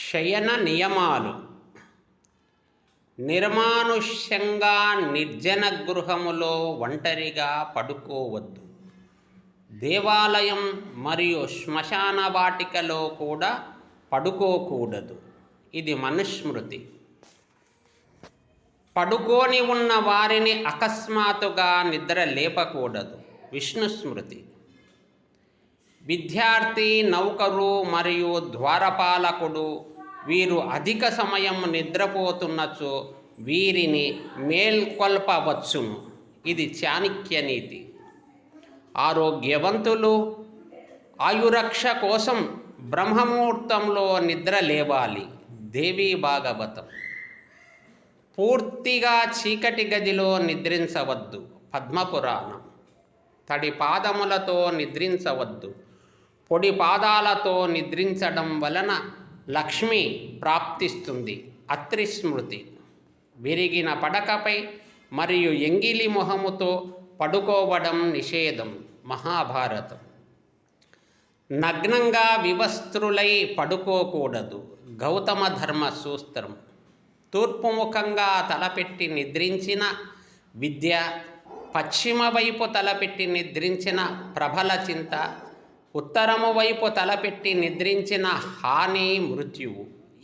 శయన నియమాలు. నిర్మానుష్యంగా నిర్జన గృహములో ఒంటరిగా పడుకోవద్దు. దేవాలయం మరియు శ్మశాన వాటికలో కూడా పడుకోకూడదు. ఇది మనుస్మృతి. పడుకొని ఉన్న వారిని అకస్మాత్తుగా నిద్ర లేపకూడదు. విష్ణుస్మృతి. విద్యార్థి, నౌకరు మరియు ద్వారపాలకుడు వీరు అధిక సమయం నిద్రపోతున్నచో వీరిని మేల్కొల్పవచ్చును. ఇది చాణక్య నీతి. ఆరోగ్యవంతులు ఆయురక్ష కోసం బ్రహ్మముహూర్తంలో నిద్ర లేవాలి. దేవీ భాగవతం. పూర్తిగా చీకటి గదిలో నిద్రించవద్దు. పద్మపురాణం. తడి పాదములతో నిద్రించవద్దు. పొడి పాదాలతో నిద్రించడం వలన లక్ష్మి ప్రాప్తిస్తుంది. అత్రి స్మృతి. విరిగిన పడకపై మరియు ఎంగిలి మొహముతో పడుకోవడం నిషేధం. మహాభారతం. నగ్నంగా వివస్త్రులై పడుకోకూడదు. గౌతమ ధర్మ సూత్రం. తూర్పుముఖంగా తలపెట్టి నిద్రించిన విద్య, పశ్చిమ వైపు తలపెట్టి నిద్రించిన ప్రబల చింత, ఉత్తరము వైపు తలపెట్టి నిద్రించిన హాని, మృత్యువు.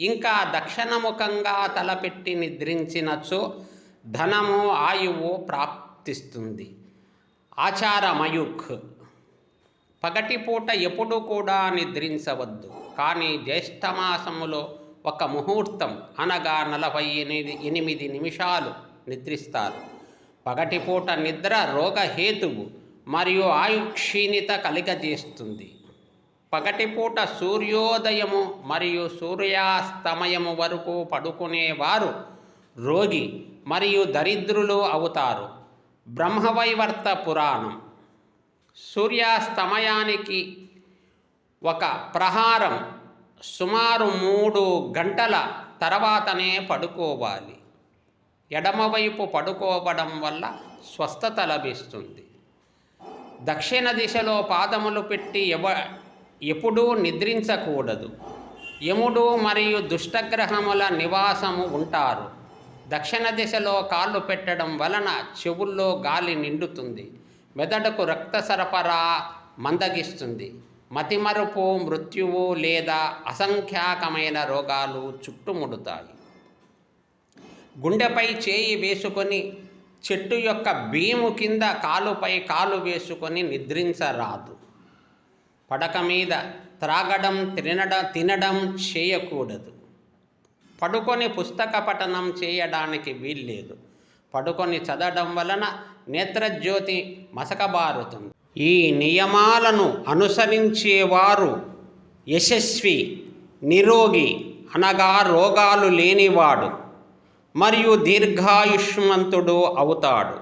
ఇంకా దక్షిణముఖంగా తలపెట్టి నిద్రించినచో ధనము, ఆయువు ప్రాప్తిస్తుంది. ఆచారమయుక్. పగటిపూట ఎప్పుడు కూడా నిద్రించవద్దు. కానీ జ్యేష్ఠమాసములో ఒక ముహూర్తం అనగా 48 నిమిషాలు నిద్రిస్తారు. పగటిపూట నిద్ర రోగహేతువు మరియు ఆయుక్షీణిత కలిగజేస్తుంది. పగటిపూట సూర్యోదయము మరియు సూర్యాస్తమయము వరకు పడుకునేవారు రోగి మరియు దరిద్రులు అవుతారు. బ్రహ్మవైవర్త పురాణం. సూర్యాస్తమయానికి ఒక ప్రహారం సుమారు 3 గంటల తర్వాతనే పడుకోవాలి. ఎడమవైపు పడుకోవడం వల్ల స్వస్థత లభిస్తుంది. దక్షిణ దిశలో పాదములు పెట్టి ఎప్పుడూ నిద్రించకూడదు. యముడు మరియు దుష్టగ్రహముల నివాసము ఉంటారు. దక్షిణ దిశలో కాళ్ళు పెట్టడం వలన చెవుల్లో గాలి నిండుతుంది. మెదడుకు రక్త సరఫరా మందగిస్తుంది. మతిమరుపు, మృత్యువు లేదా అసంఖ్యాకమైన రోగాలు చుట్టుముడుతాయి. గుండెపై చేయి వేసుకొని చెట్టు యొక్క భీము కింద కాలుపై కాలు వేసుకొని నిద్రించరాదు. పడక మీద త్రాగడం, తినడం చేయకూడదు. పడుకొని పుస్తక పఠనం చేయడానికి వీల్లేదు. పడుకొని చదవడం వలన నేత్రజ్యోతి మసకబారుతుంది. ఈ నియమాలను అనుసరించేవారు యశస్వి, నిరోగి అనగా రోగాలు లేనివాడు మరియు దీర్ఘాయుష్మంతుడు అవుతాడు.